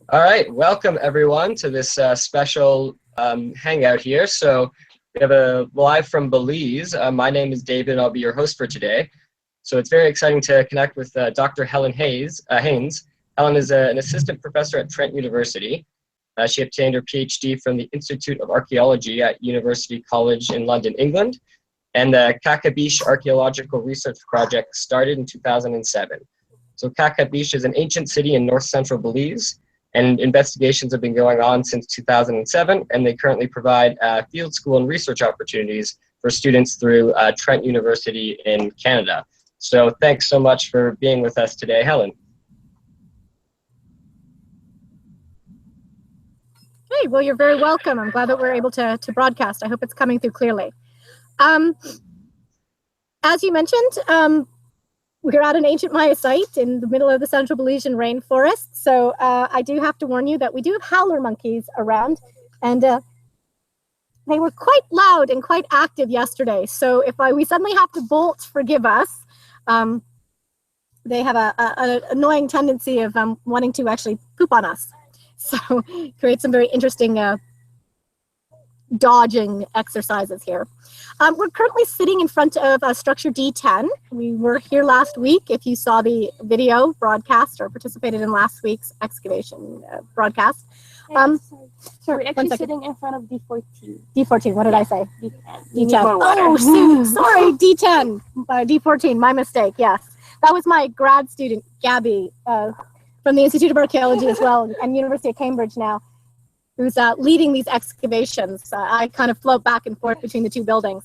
All right, welcome everyone to this special hangout here. So we have a live from Belize. My name is David. I'll be your host for today. So it's very exciting to connect with Dr. Helen Haynes. Helen is an assistant professor at Trent University. She obtained her PhD from the Institute of Archaeology at University College in London, England. And the Ka'Kabish Archaeological Research Project started in 2007. So Ka'Kabish is an ancient city in north central Belize, and investigations have been going on since 2007, and they currently provide field school and research opportunities for students through Trent University in Canada. So thanks so much for being with us today, Helen. Hey, well, you're very welcome. I'm glad that we're able to broadcast. I hope it's coming through clearly. As you mentioned, we're at an ancient Maya site in the middle of the central Belizean rainforest. So I do have to warn you that we do have howler monkeys around, and they were quite loud and quite active yesterday. So if we suddenly have to bolt, forgive us. They have an annoying tendency of wanting to actually poop on us. So create some very interesting dodging exercises here. We're currently sitting in front of structure D10. We were here last week. If you saw the video broadcast or participated in last week's excavation broadcast. Sure. We're actually sitting in front of D14. D14, what did I say? D10. D10. Oh, sorry, D10. D14, my mistake, yes. That was my grad student, Gabby, from the Institute of Archaeology as well, and University of Cambridge now, who's leading these excavations. I kind of float back and forth between the two buildings.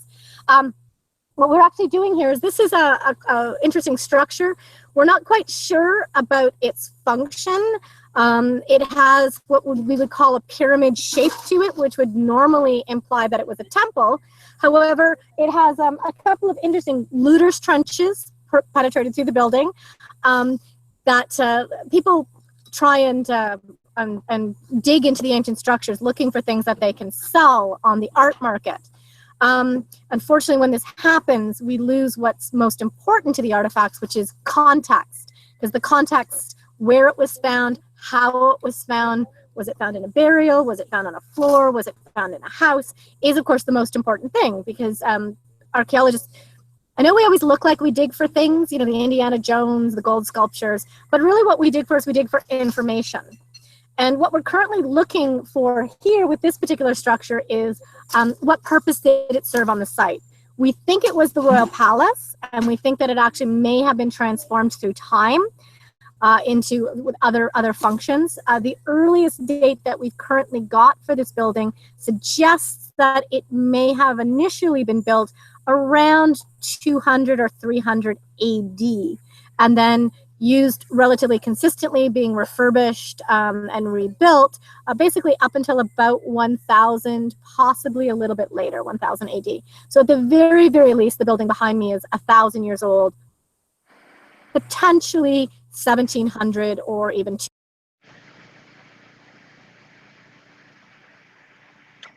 What we're actually doing here is this is a interesting structure. We're not quite sure about its function. It has what we would call a pyramid shape to it, which would normally imply that it was a temple. However, it has a couple of interesting looters' trenches penetrated through the building that people try and dig into the ancient structures looking for things that they can sell on the art market. Unfortunately, when this happens, we lose what's most important to the artifacts, which is context, because the context, where it was found, how it was found, was it found in a burial, was it found on a floor, was it found in a house, is of course the most important thing, because archaeologists, I know we always look like we dig for things, you know, the Indiana Jones, the gold sculptures, but really what we dig for is we dig for information. And what we're currently looking for here with this particular structure is what purpose did it serve on the site? We think it was the royal palace, and we think that it actually may have been transformed through time into other functions. The earliest date that we've currently got for this building suggests that it may have initially been built around 200 or 300 AD, and then used relatively consistently, being refurbished and rebuilt, basically up until about 1000, possibly a little bit later, 1000 AD. So at the very, very least, the building behind me is 1000 years old, potentially 1700 or even.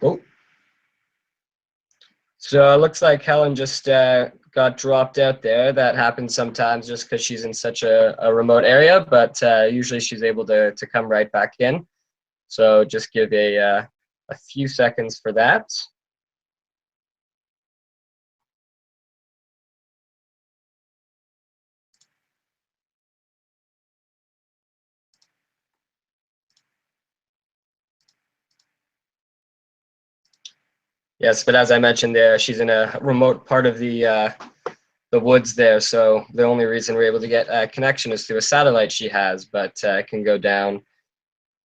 Oh. So it looks like Helen just got dropped out there. That happens sometimes just because she's in such a remote area, but usually she's able to come right back in. So just give a few seconds for that. Yes, but as I mentioned there, she's in a remote part of the woods there, so the only reason we're able to get a connection is through a satellite she has, but it can go down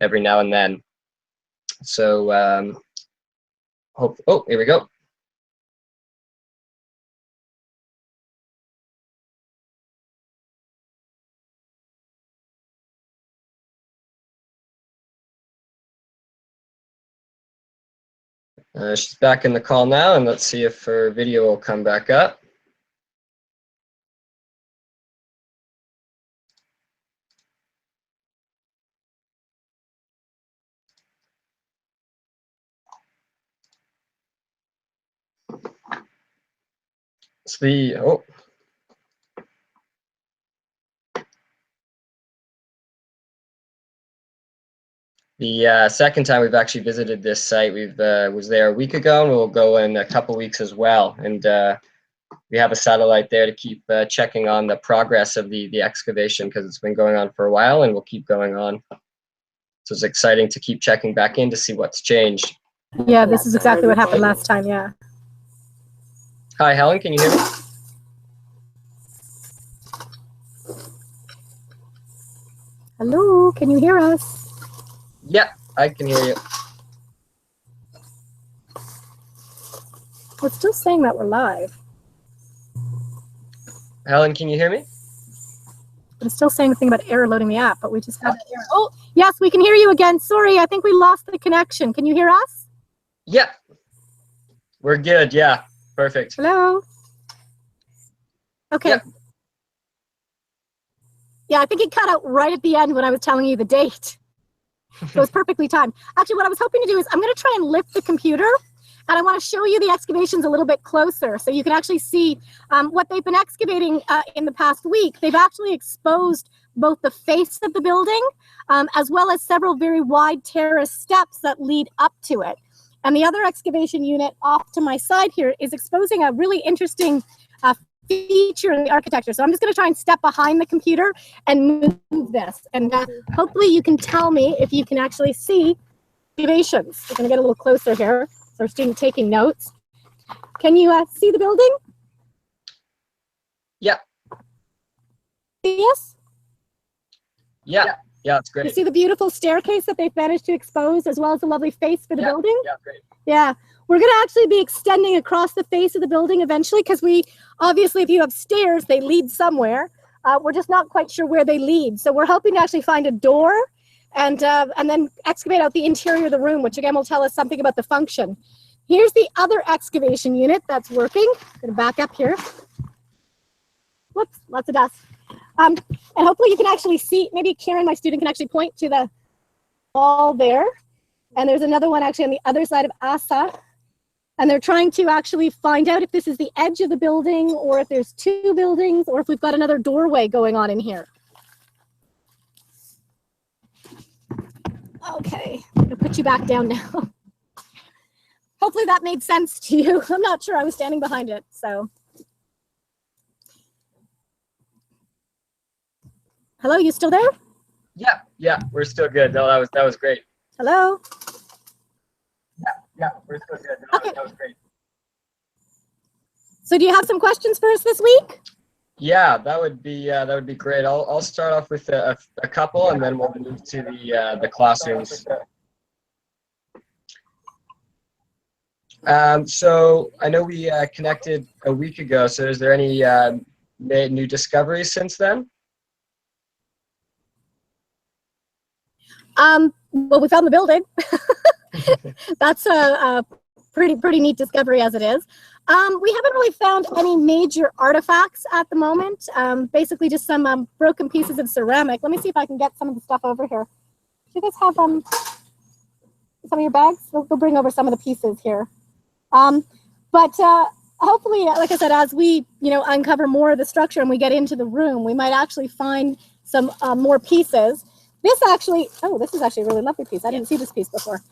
every now and then. So, oh, here we go. She's back in the call now, and let's see if her video will come back up. Oh. The second time we've actually visited this site, we've was there a week ago, and we'll go in a couple weeks as well. And we have a satellite there to keep checking on the progress of the excavation, because it's been going on for a while and will keep going on. So it's exciting to keep checking back in to see what's changed. Yeah, this is exactly what happened last time, yeah. Hi, Helen, can you hear me? Hello, can you hear us? Yeah, I can hear you. We're still saying that we're live. Helen, can you hear me? I'm still saying the thing about error loading the app, but we just had that error. Oh, yes, we can hear you again. Sorry, I think we lost the connection. Can you hear us? Yeah, we're good. Yeah, perfect. Hello? Okay. Yeah, I think it cut out right at the end when I was telling you the date. So it was perfectly timed. Actually, what I was hoping to do is I'm going to try and lift the computer, and I want to show you the excavations a little bit closer so you can actually see what they've been excavating in the past week. They've actually exposed both the face of the building as well as several very wide terrace steps that lead up to it. And the other excavation unit off to my side here is exposing a really interesting feature in the architecture. So I'm just going to try and step behind the computer and move this. And hopefully you can tell me if you can actually see excavations. We're going to get a little closer here. So our student taking notes. Can you see the building? Yeah. Yes? Yeah. Yeah, it's great. You see the beautiful staircase that they've managed to expose, as well as the lovely face for the building? Yeah, great. Yeah. We're going to actually be extending across the face of the building eventually, because we, obviously, if you have stairs, they lead somewhere. We're just not quite sure where they lead. So we're hoping to actually find a door and then excavate out the interior of the room, which again will tell us something about the function. Here's the other excavation unit that's working. I'm going to back up here. Whoops, lots of dust. And hopefully you can actually see, maybe Karen, my student, can actually point to the wall there. And there's another one actually on the other side of Asa. And they're trying to actually find out if this is the edge of the building, or if there's two buildings, or if we've got another doorway going on in here. Okay, I'm gonna put you back down now. Hopefully that made sense to you. I'm not sure, I was standing behind it, so. Hello, you still there? Yeah, we're still good. No, that was great. Hello? Yeah, we're still good. No, Okay. That was great. So do you have some questions for us this week? Yeah, that would be great. I'll start off with a couple, and then we'll move to the classrooms. So I know we connected a week ago. So is there any new discoveries since then? Well, we found the building. That's a pretty neat discovery as it is. We haven't really found any major artifacts at the moment. Basically just some broken pieces of ceramic. Let me see if I can get some of the stuff over here. Do you guys have some of your bags? We'll bring over some of the pieces here. But hopefully, like I said, as we uncover more of the structure and we get into the room, we might actually find some more pieces. This is actually a really lovely piece. I didn't see this piece before.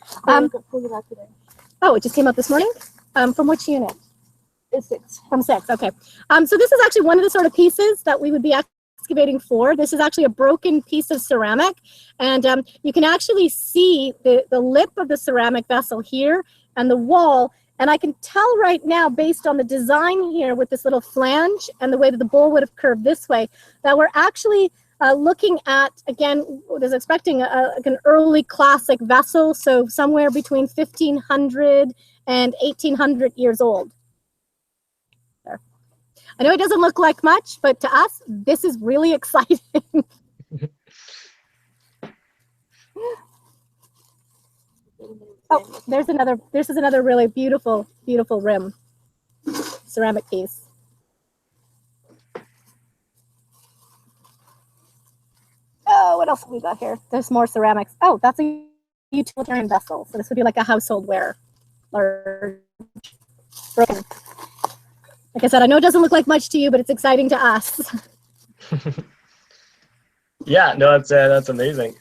Oh, it just came out this morning? From which unit? It's 6. From 6, okay. So this is actually one of the sort of pieces that we would be excavating for. This is actually a broken piece of ceramic. And you can actually see the lip of the ceramic vessel here and the wall. And I can tell right now, based on the design here with this little flange and the way that the bowl would have curved this way, that we're actually looking at, again, was expecting an early classic vessel, so somewhere between 1500 and 1800 years old. There. I know it doesn't look like much, but to us, this is really exciting. Oh, this is another really beautiful rim, ceramic piece. Oh, what else have we got here? There's more ceramics. Oh, that's a utilitarian vessel. So this would be like a household ware. Large. Broken. Like I said, I know it doesn't look like much to you, but it's exciting to us. Yeah, no, that's amazing.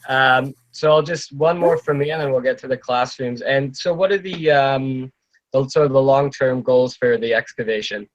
So I'll just one more from me, and then we'll get to the classrooms. And so, what are the sort of the long-term goals for the excavation?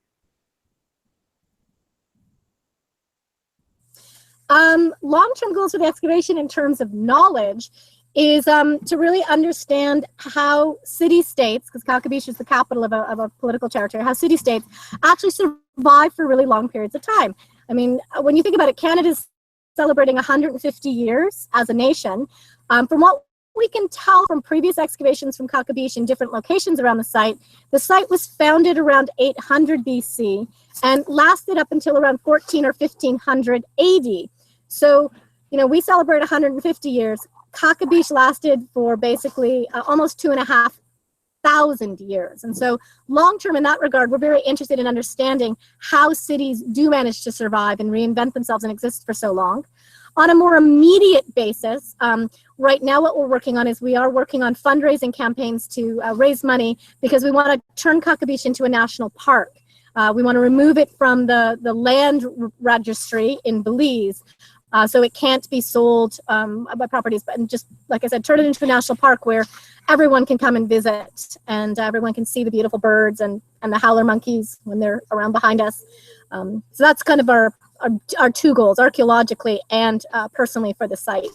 Long-term goals for the excavation in terms of knowledge is to really understand how city-states, because Ka'Kabish is the capital of a political territory, how city-states actually survive for really long periods of time. I mean, when you think about it, Canada's celebrating 150 years as a nation. From what we can tell from previous excavations from Ka'Kabish in different locations around the site was founded around 800 BC and lasted up until around 14 or 1500 AD. So, you know, we celebrate 150 years. Ka'Kabish lasted for basically almost 2,500 years. And so long-term in that regard, we're very interested in understanding how cities do manage to survive and reinvent themselves and exist for so long. On a more immediate basis, right now what we're working on is we are working on fundraising campaigns to raise money because we want to turn Ka'Kabish into a national park. We want to remove it from the land registry in Belize. So it can't be sold by properties, but just like I said, turn it into a national park where everyone can come and visit and everyone can see the beautiful birds and the howler monkeys when they're around behind us. So that's kind of our two goals, archaeologically and personally for the site.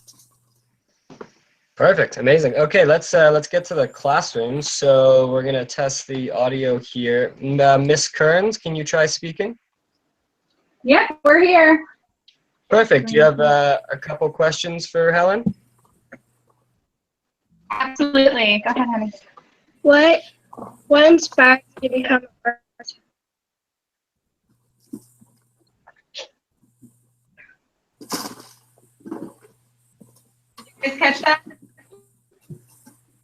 Perfect, amazing. Okay, let's get to the classroom. So we're gonna test the audio here. Miss Kearns, can you try speaking? Yep, we're here. Perfect. Do you have a couple questions for Helen? Absolutely. Go ahead, honey. What inspired you to become an artist? Did you guys catch that?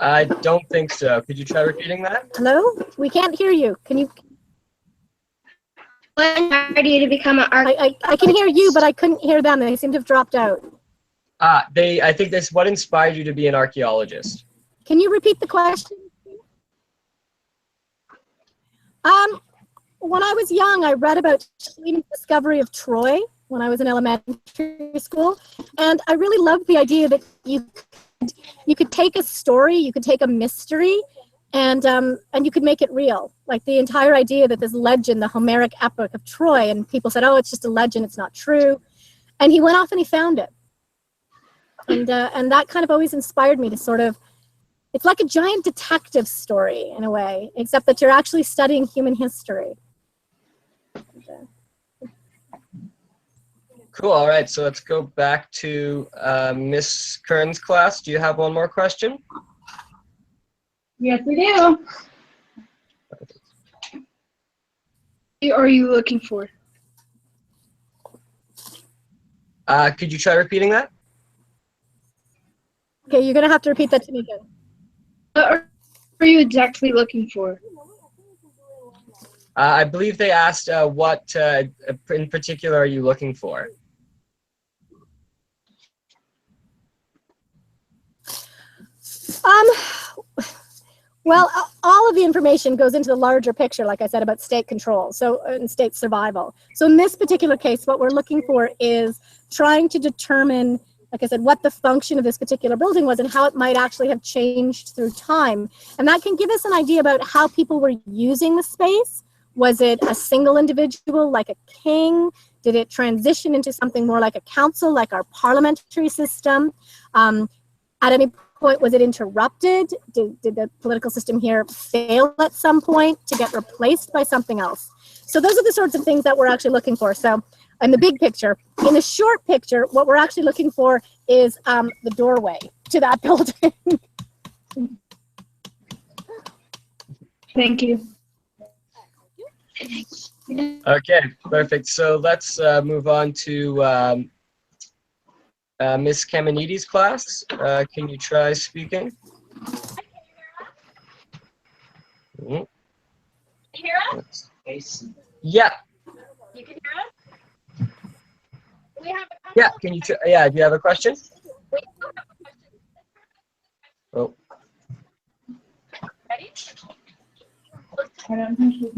I don't think so. Could you try repeating that? Hello? We can't hear you. Can you? What inspired you to become an artist? I can hear you, but I couldn't hear them. They seem to have dropped out. I think this, what inspired you to be an archaeologist? Can you repeat the question? When I was young, I read about Schleden's discovery of Troy when I was in elementary school, and I really loved the idea that you could take a story, you could take a mystery, and you could make it real. Like the entire idea that this legend, the Homeric epic of Troy, and people said, oh, it's just a legend, it's not true. And he went off and he found it. And that kind of always inspired me to sort of, it's like a giant detective story in a way, except that you're actually studying human history. Cool, all right, so let's go back to Miss Kearns' class. Do you have one more question? Yes, we do. What are you looking for? Could you try repeating that? Okay, you're gonna have to repeat that to me again. What are you exactly looking for? I believe they asked what in particular are you looking for? Well, all of the information goes into the larger picture, like I said, about state control, so and state survival. So in this particular case, what we're looking for is trying to determine, like I said, what the function of this particular building was and how it might actually have changed through time. And that can give us an idea about how people were using the space. Was it a single individual, like a king? Did it transition into something more like a council, like our parliamentary system? At any point, was it interrupted? Did the political system here fail at some point to get replaced by something else? So those are the sorts of things that we're actually looking for. So in the big picture, in the short picture, what we're actually looking for is the doorway to that building. Thank you. Okay, perfect. So let's move on to Miss Kamenides' class. Can you try speaking? Can you hear us? Yeah. You can hear us? We have a Yeah. Can you? Yeah. Do you have a question? We do have a question. Oh. Ready? I don't think she's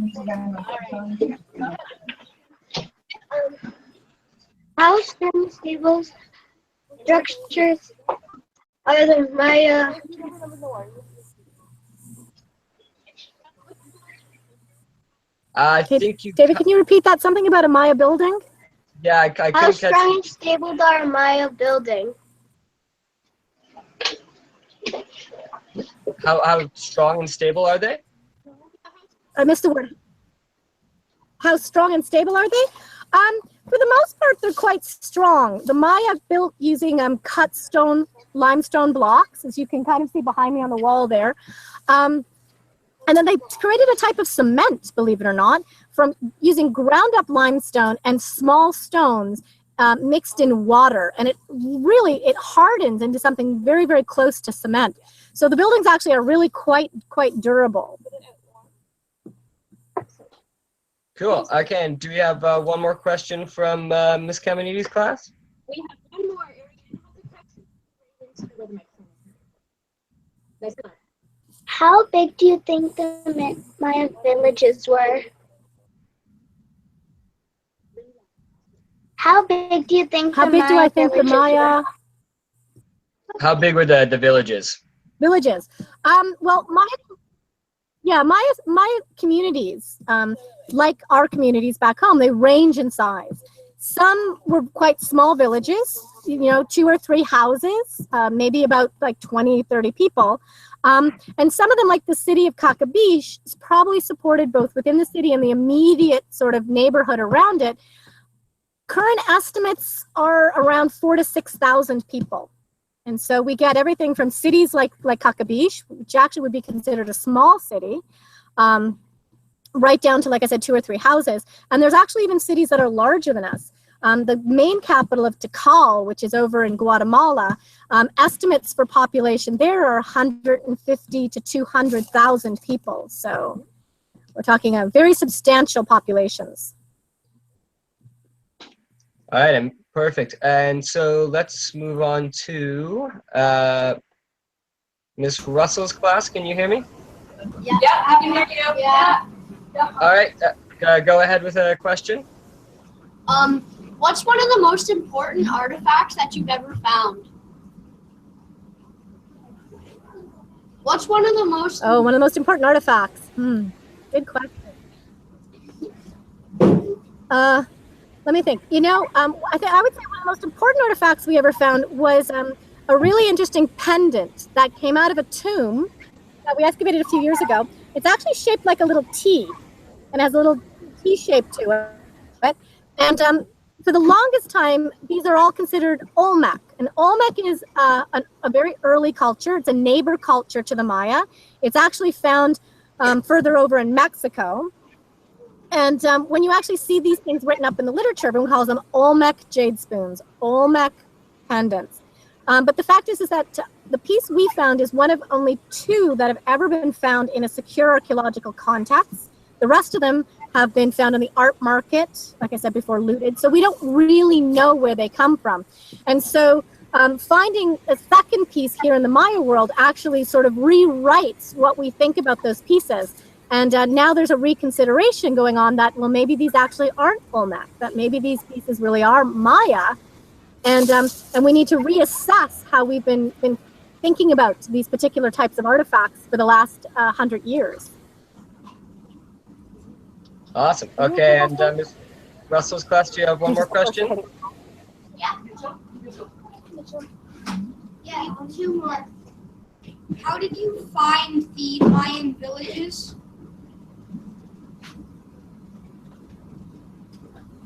How stone stables structures Are the Maya? I think you. David, can you repeat that? Something about a Maya building? Yeah, I How couldn't catch. strong and stable are Maya building? How strong and stable are they? I missed the word. How strong and stable are they? For the most part, they're quite strong. The Maya built using cut stone, limestone blocks, as you can kind of see behind me on the wall there. And then they created a type of cement, believe it or not, from using ground up limestone and small stones mixed in water. And it hardens into something very, very close to cement. So the buildings actually are really quite durable. Cool. Okay, and do we have one more question from Ms. Kamenides' class? We have one more. Nice. How big do you think the Maya villages were? How big do you think How the big Maya do I think the villages Maya were? How big were the villages? villages? Well, Maya communities, like our communities back home, they range in size. Some were quite small villages, 2 or 3 houses, maybe about like 20, 30 people. And some of them, like the city of Ka'Kabish, probably supported both within the city and the immediate sort of neighborhood around it. Current estimates are around 4,000 to 6,000 people. And so we get everything from cities like Ka'Kabish, which actually would be considered a small city, right down to, like I said, 2 or 3 houses. And there's actually even cities that are larger than us. The main capital of Tikal, which is over in Guatemala, estimates for population there are 150 to 200,000 people. So we're talking very substantial populations. All right, and perfect. And so let's move on to Ms. Russell's class. Can you hear me? Yeah, I can hear you. Yeah. All right, go ahead with a question. What's one of the most important artifacts that you've ever found? What's one of the most... Oh, one of the most important artifacts. Good question. Let me think. I would say one of the most important artifacts we ever found was a really interesting pendant that came out of a tomb that we excavated a few years ago. It's actually shaped like a little T and has a little T shape to it. And for the longest time, these are all considered Olmec. And Olmec is a very early culture. It's a neighbor culture to the Maya. It's actually found further over in Mexico. And when you actually see these things written up in the literature, everyone calls them Olmec jade spoons, Olmec pendants. But the fact is that the piece we found is one of only 2 that have ever been found in a secure archaeological context. The rest of them have been found on the art market, like I said before, looted. So we don't really know where they come from. And so finding a second piece here in the Maya world actually sort of rewrites what we think about those pieces. And now there's a reconsideration going on that, well, maybe these actually aren't Olmec, that maybe these pieces really are Maya. And we need to reassess how we've been thinking about these particular types of artifacts for the last 100 years. Awesome. Okay, and Ms. Russell's class, do you have one more question? Yeah. Yeah, 2 more. How did you find the Mayan villages?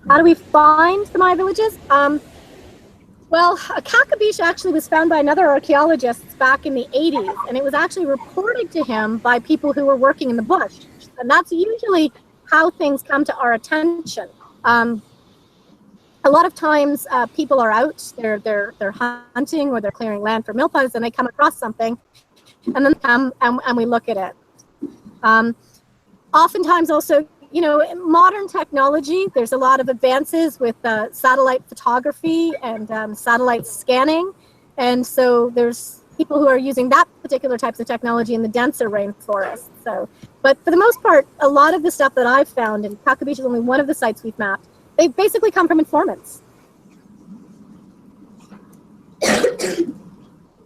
How do we find the Maya villages? Well, Ka'Kabish actually was found by another archaeologist back in the 80s, and it was actually reported to him by people who were working in the bush. And that's usually how things come to our attention. A lot of times people are out, they're hunting or they're clearing land for milpas, and they come across something, and then come and we look at it. Oftentimes also, modern technology, there's a lot of advances with satellite photography and satellite scanning. And so there's people who are using that particular types of technology in the denser rainforest. So, but for the most part, a lot of the stuff that I've found, and Ka'Kabish is only one of the sites we've mapped, they basically come from informants.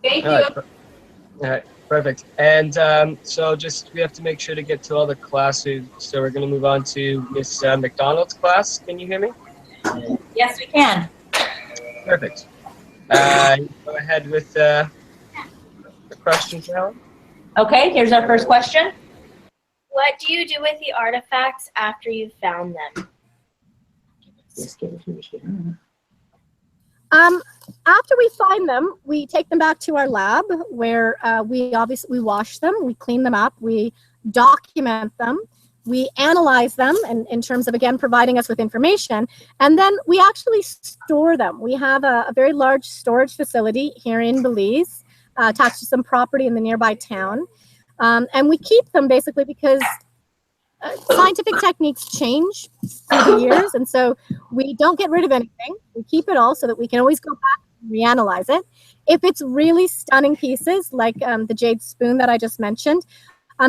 Thank All you. right. All right, perfect. And so we have to make sure to get to all the classes. So we're going to move on to Miss McDonald's class. Can you hear me? Yes, we can. Perfect. Go ahead with the question, Helen. Okay, here's our first question. What do you do with the artifacts after you've found them? After we find them, we take them back to our lab where we wash them, we clean them up, we document them, we analyze them in terms of, again, providing us with information, and then we actually store them. We have a very large storage facility here in Belize, attached to some property in the nearby town, and we keep them basically because scientific techniques change through the years, and so we don't get rid of anything. We keep it all so that we can always go back and reanalyze it. If it's really stunning pieces, like the jade spoon that I just mentioned,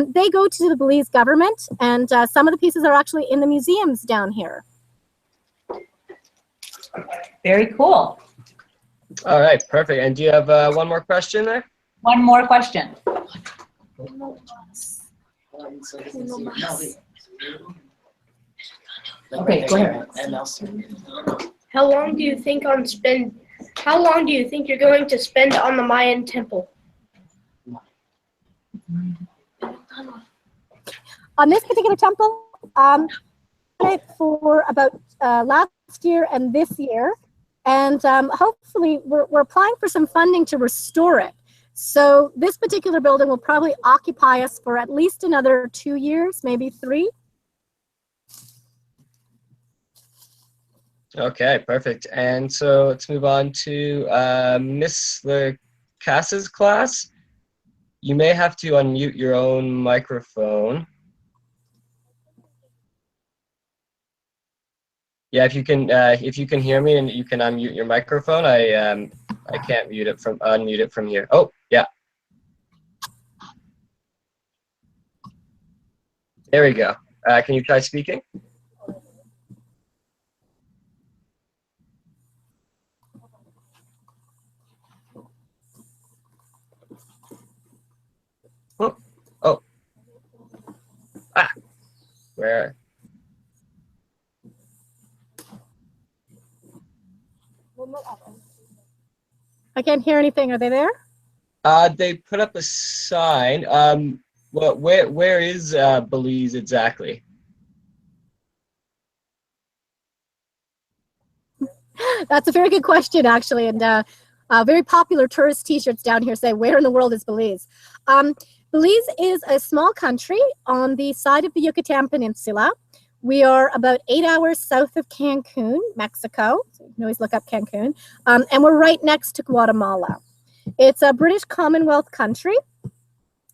they go to the Belize government, and some of the pieces are actually in the museums down here. Very cool. All right, perfect. And do you have one more question there? One more question. Okay, go ahead. How long do you think you're going to spend on the Mayan temple? On this particular temple, for about last year and this year, and hopefully we're applying for some funding to restore it. So this particular building will probably occupy us for at least another 2 years, maybe 3. Okay, perfect. And so let's move on to Miss Lacass's class. You may have to unmute your own microphone. Yeah, if you can hear me and you can unmute your microphone, I can't unmute it from here. Oh, yeah. There we go. Can you try speaking? Oh, oh. Ah, where? I can't hear anything. Are they there? They put up a sign. Where is Belize exactly? That's a very good question, actually, and very popular tourist T-shirts down here say, "Where in the world is Belize?" Belize is a small country on the side of the Yucatan Peninsula. We are about 8 hours south of Cancun, Mexico. So you can always look up Cancun, and we're right next to Guatemala. It's a British Commonwealth country,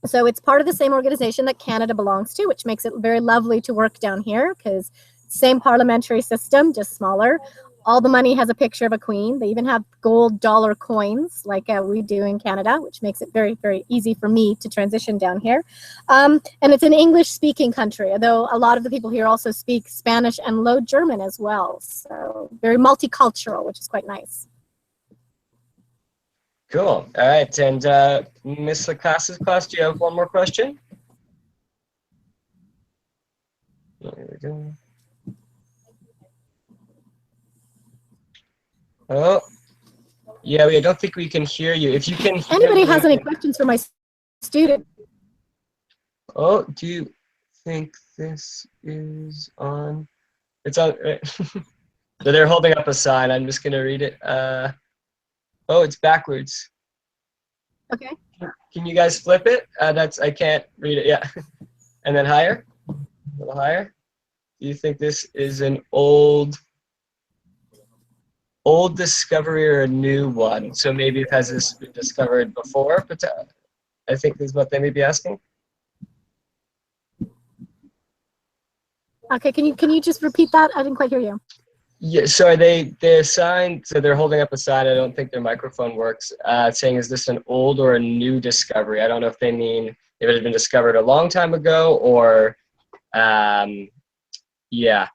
so it's part of the same organization that Canada belongs to, which makes it very lovely to work down here because same parliamentary system, just smaller. All the money has a picture of a queen. They even have gold dollar coins like we do in Canada, which makes it very, very easy for me to transition down here. And it's an English-speaking country, although a lot of the people here also speak Spanish and Low German as well. So very multicultural, which is quite nice. Cool. All right. And Miss Lacass's class, do you have one more question? There we go. Oh, yeah, I don't think we can hear you. If you can hear Anybody me, has any questions for my student? Oh, do you think this is on? It's on. So they're holding up a sign. I'm just going to read it. Oh, it's backwards. Okay. Can you guys flip it? I can't read it. Yeah. And then higher. A little higher. Do you think this is an old discovery or a new one? So maybe has this been discovered before? But I think this is what they may be asking. Okay, can you just repeat that? I didn't quite hear you. Yeah, so they're signed, so they're holding up a sign. I don't think their microphone works. Saying, is this an old or a new discovery? I don't know if they mean if it had been discovered a long time ago or, yeah.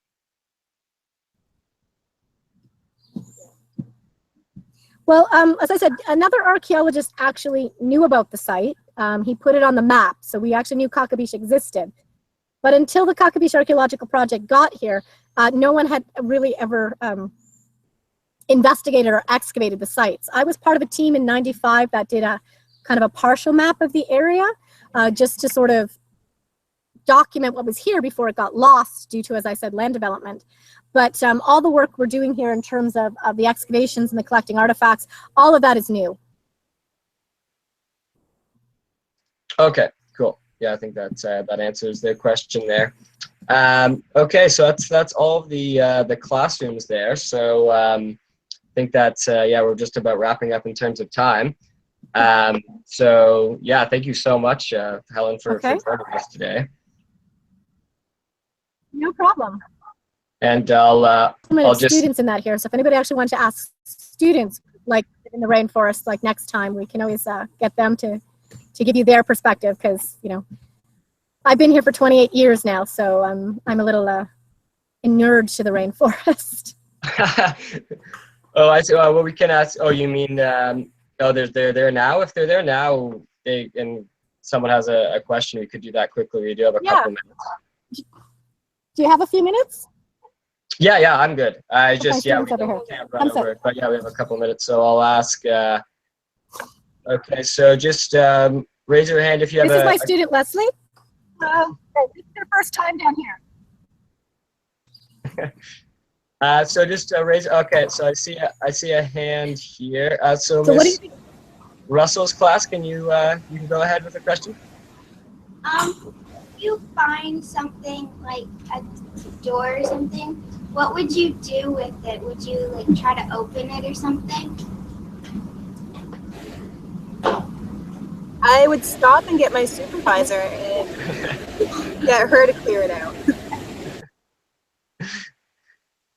Well, as I said, another archaeologist actually knew about the site. He put it on the map, so we actually knew Ka'Kabish existed. But until the Ka'Kabish Archaeological Project got here, no one had really ever investigated or excavated the sites. I was part of a team in '95 that did a kind of a partial map of the area, just to sort of document what was here before it got lost due to, as I said, land development. But all the work we're doing here in terms of the excavations and the collecting artifacts, all of that is new. Okay, cool. Yeah, I think that answers the question there. Okay, so that's all of the classrooms there. So I think that's yeah, we're just about wrapping up in terms of time. So yeah, thank you so much, Helen, for joining us today. No problem. And I'll just students in that here. So if anybody actually wants to ask students, like in the rainforest, like next time, we can always get them to give you their perspective, because you know I've been here for 28 years now, so I'm a little inured to the rainforest. Oh, I see. Well, we can ask. Oh, you mean? Oh, they're there now. If they're there now, and someone has a question, we could do that quickly. We do have a couple minutes. Do you have a few minutes? Yeah, I'm good. I just we can't run over it, but yeah, we have a couple minutes, so I'll ask. Okay, so just raise your hand if you have. This is my student Leslie. This is their first time down here. So just raise. Okay, so I see a hand here. So what do you think? Russell's class, can you you can go ahead with the question. If you find something like a door or something, what would you do with it? Would you like try to open it or something? I would stop and get my supervisor and get her to clear it out.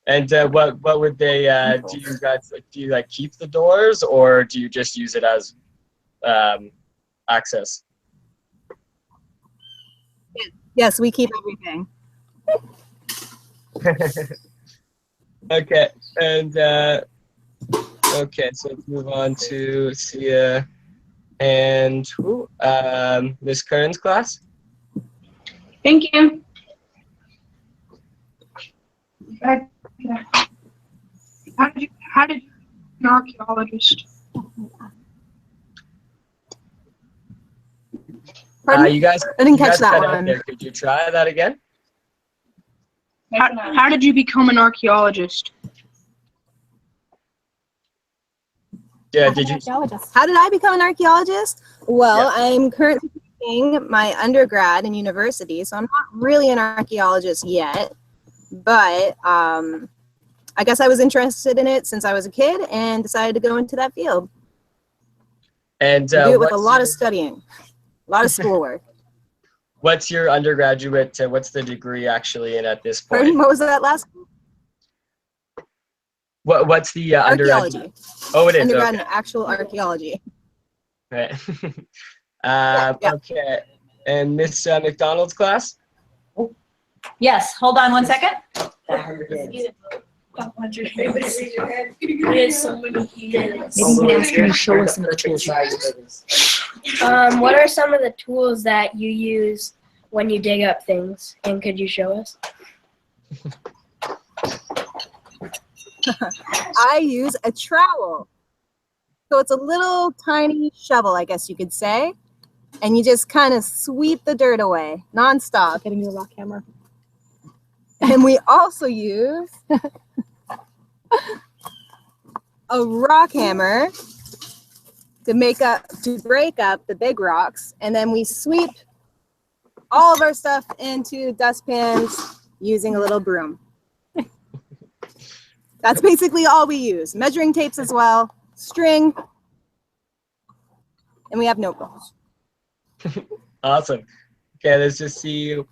And what would they do? You guys do you like keep the doors, or do you just use it as access? Yes, we keep everything. Okay, and okay, so let's move on to Sia and Miss Kern's class. Thank you. How did an archaeologist? Pardon? You guys, I didn't catch that one. Could you try that again? How did you become an archaeologist? Yeah, did you? How did I become an archaeologist? Well, Yeah. I'm currently taking my undergrad in university, so I'm not really an archaeologist yet. But I guess I was interested in it since I was a kid and decided to go into that field. And do it with a lot of studying, a lot of schoolwork. What's your undergraduate? What's the degree actually in at this point? Pardon, what was that last? What's the Archaeology. undergraduate? Oh, it is. Undergrad Okay. in actual archaeology. Right. Yeah. Okay. And Miss McDonald's class? Yes, hold on one second. Maybe you can ask her to show us some of the tools you use. What are some of the tools that you use when you dig up things? And could you show us? I use a trowel. So it's a little tiny shovel, I guess you could say. And you just kind of sweep the dirt away nonstop. Getting your rock hammer. And we also use a rock hammer to break up the big rocks, and then we sweep all of our stuff into dustpans using a little broom. That's basically all we use. Measuring tapes as well, string, and we have notebooks. Awesome. Okay, let's just see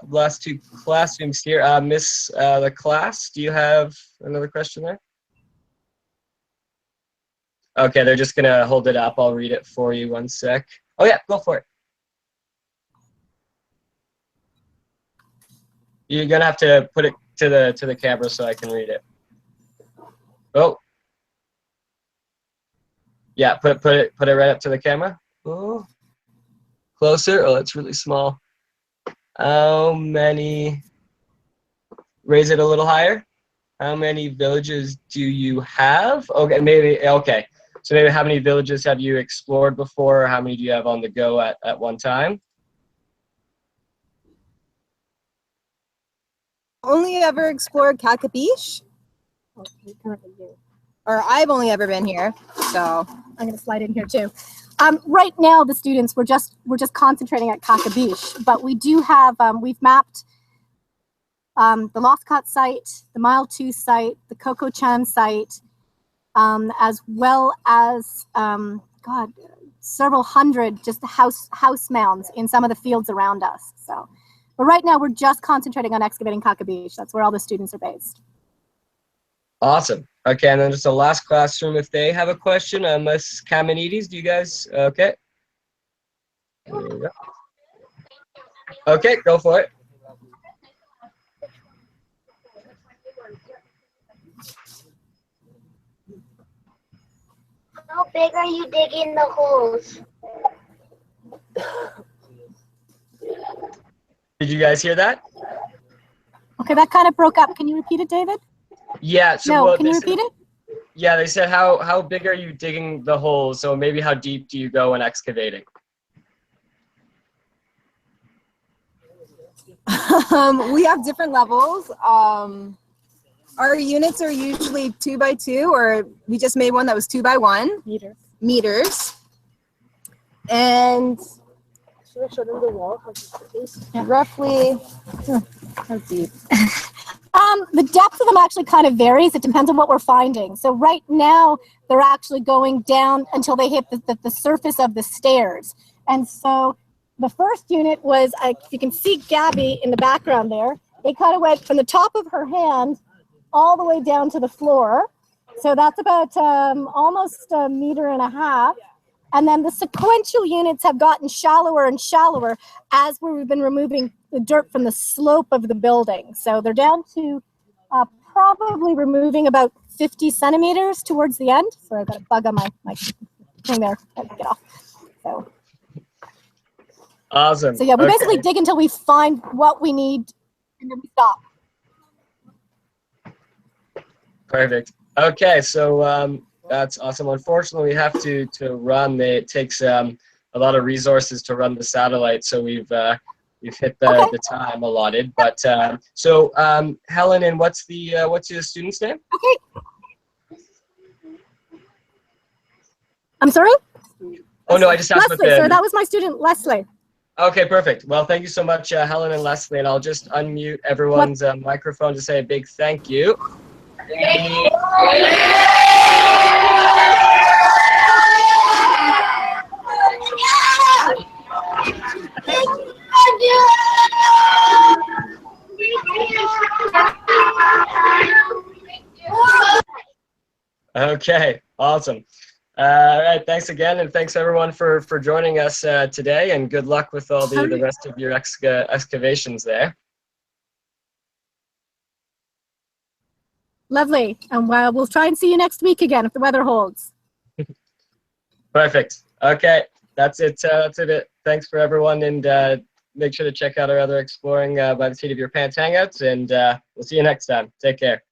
last two classrooms here. Miss the class, do you have another question there? Okay, they're just gonna hold it up. I'll read it for you. One sec. Oh yeah, go for it. You're gonna have to put it to the camera so I can read it. Oh. Yeah, put it right up to the camera. Oh, closer. Oh, it's really small. How many? Raise it a little higher. How many villages do you have? Okay, maybe. Okay, so maybe how many villages have you explored before? Or how many do you have on the go at one time? Only ever explored Ka'Kabish, or I've only ever been here, so I'm going to slide in here too. Right now, the students we're just concentrating at Ka'Kabish, but we do have we've mapped the Lost Cot site, the Mile 2 site, the Coco Chan site, as well as several hundred just house mounds in some of the fields around us. So, but right now we're just concentrating on excavating Ka'Kabish. That's where all the students are based. Awesome. Okay, and then just the last classroom if they have a question. Miss Kamenides, do you guys? Okay. There we go. Okay, go for it. How big are you digging the holes? Did you guys hear that? Okay, that kind of broke up. Can you repeat it, David? Yeah. So No, well, can you repeat it? Yeah, they said how big are you digging the holes? So maybe how deep do you go in excavating? we have different levels. Our units are usually 2 by 2, or we just made one that was 2 by 1 meters. And should I show them the wall? How deep it is? Yeah. Roughly, how deep? The depth of them actually kind of varies. It depends on what we're finding. So right now, they're actually going down until they hit the surface of the stairs. And so the first unit was, you can see Gabby in the background there. They kind of went from the top of her hand all the way down to the floor. So that's about almost 1.5 meters. And then the sequential units have gotten shallower and shallower as we've been removing the dirt from the slope of the building. So they're down to probably removing about 50 centimeters towards the end. So I've got a bug on my thing there. I can get off. So. Awesome. So yeah, we basically dig until we find what we need, and then we stop. Perfect. Okay, so that's awesome. Unfortunately, we have to run. It takes a lot of resources to run the satellite, so we've hit the time allotted. But so Helen, and what's your student's name? Okay. I'm sorry? Oh no, I just asked Leslie. So that was my student Leslie. Okay, perfect. Well, thank you so much, Helen and Leslie, and I'll just unmute everyone's microphone to say a big thank you. Okay, awesome. All right, thanks again, and thanks everyone for joining us today, and good luck with all the rest of your excavations there. Lovely. And we'll try and see you next week again if the weather holds. Perfect. Okay, that's it. That's it. Thanks for everyone, and make sure to check out our other Exploring by the Seat of Your Pants Hangouts, and we'll see you next time. Take care.